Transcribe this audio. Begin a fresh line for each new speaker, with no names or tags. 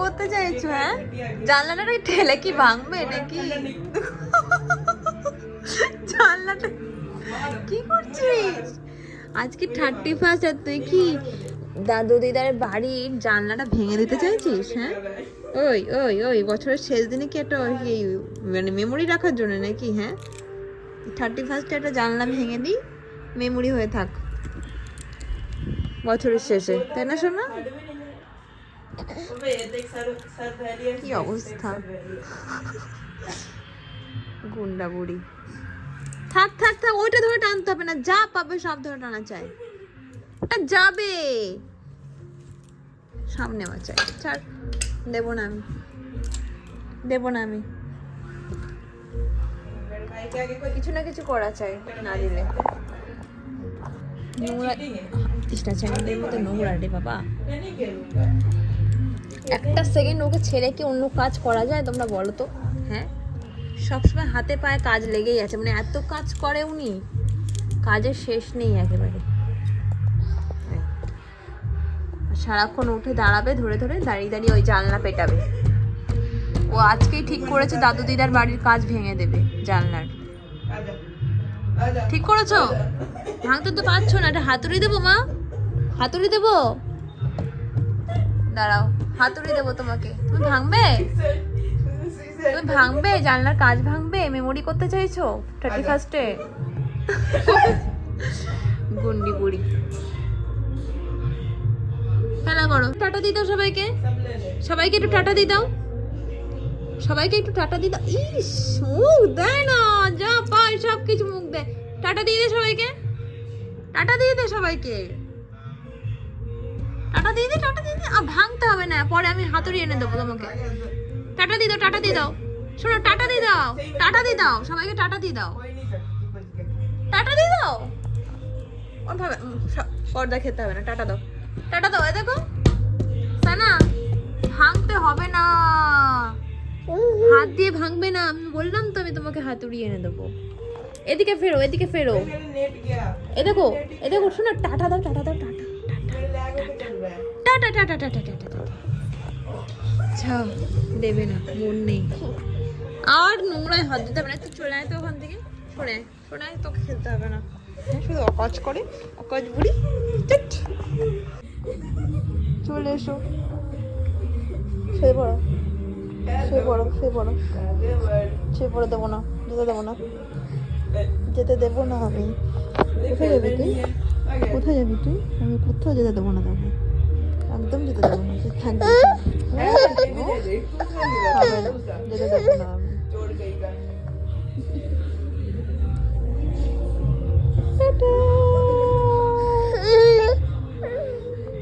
করতে চাইছো? হ্যাঁ, জানলাটা ঠেলে কি ভাঙবে নাকি? জানলাটা কি করছিস? আজকে 31 আর তুই কি দাদু দিদার বাড়ির জানলাটা ভেঙে দিতে চাইছিস? হ্যাঁ, ওই ওই ওই বছরের শেষ দিনে কি একটা মানে মেমোরি রাখার জন্য নাকি? হ্যাঁ, 31 একটা জানলা ভেঙে দিই, মেমোরি হয়ে থাক বছরের শেষে, তাই না শোনা? কি অবস্থা, গুন্ডা বুড়ি। থাক থাক থাক, ওইটা ধরে টানতে হবে না, যা পাবে সব ধরে টানা চাই, ওটা যাবে সামনে আমার চাই। ছাড়, দেবো না আমি, দেবো না আমি। কিছু না কিছু করা চাই, না দিলে নোংরা ইস্টা চ্যানেলের মতো নোংরা রে বাবা। একটা সেকেন্ড ওকে ছেড়ে কি অন্য কাজ করা যায় তোমরা বলো তো? হ্যাঁ, সবসময় হাতে পায়ে কাজ লেগেই আছে, মানে এত কাজ করে উনি, কাজের শেষ নেই একেবারে। সারাক্ষণ উঠে দাঁড়াবে, ধরে ধরে দাঁড়িয়ে দাঁড়িয়ে ওই জানলা পেটাবে। ও আজকেই ঠিক করেছে দাদু দিদার বাড়ির কাজ ভেঙে দেবে জানলার। ঠিক করেছো? ভাঙতে তো পারছো না, এটা হাতুড়ি দেবো মা, হাতুড়ি দেবো, দাঁড়াও হাতুড়ি দেবো তোমাকে। তুমি ভাঙবে, তুমি ভাঙবে জানলার কাজ ভাঙবে, মেমোরি করতে চাইছো 31-এ? গুন্ডি বুড়ি। খেলা করো, টাটা দিয়ে দাও সবাইকে, সবাইকে একটু টাটা দিয়ে দাও, সবাইকে একটু টাটা দিয়ে দাও। ইস, মুখ দেয় না, যা পায় সব কিছু মুখ দেয়। টাটা দিয়ে দে সবাইকে, টাটা দিয়ে দে সবাইকে, টাটা দিয়ে দে, টাটা দিয়ে দে। ভাঙতে হবে না, পরে আমি হাতুড়ি এনে দেবো তোমাকে। টাটা দিয়ে দাও, টাটা দিয়ে দাও, শোনো টাটা দিয়ে দাও, টাটা দিয়ে দাও সবাইকে, টাটা দিয়ে দাও, টাটা দিয়ে দাও। ওইভাবে পর্দা খেতে হবে না, টাটা দাও, টাটা দাও। এই দেখো সানা, ভাঙতে হবে না, হাত দিয়ে ভাঙবে না, আমি বললাম তো আমি তোমাকে হাতুড়ি এনে দেবো। এদিকে ফেরো, এদিকে ফেরো, এ দেখো, এ দেখো, শোনো টাটা দাও, টাটা দাও, tata tata tata tata tata tata. আচ্ছা, দেবে না, মন নেই আর, নোংরায় হাত দিতে হবে না। তুই চলে আয় তো ওখান থেকে, শোনে শোনে, তোকে খেলতে হবে না। হ্যাঁ, শুধু অকাজ করে, অকাজ বুড়ি। চলে এসো, শুয়ে পড়ো, শুয়ে পড়ো, শুয়ে পড়ো, শুয়ে পড়ে দেবো না, যেতে দেবো না, যেতে দেবো না আমি। কোথায় যাবি তুই, কোথায় যাবি তুই? আমি কোথাও যেতে দেবো না তোকে, একদম যেতে দেবো না, তুই থাকবি, যেতে দেবো না আমি।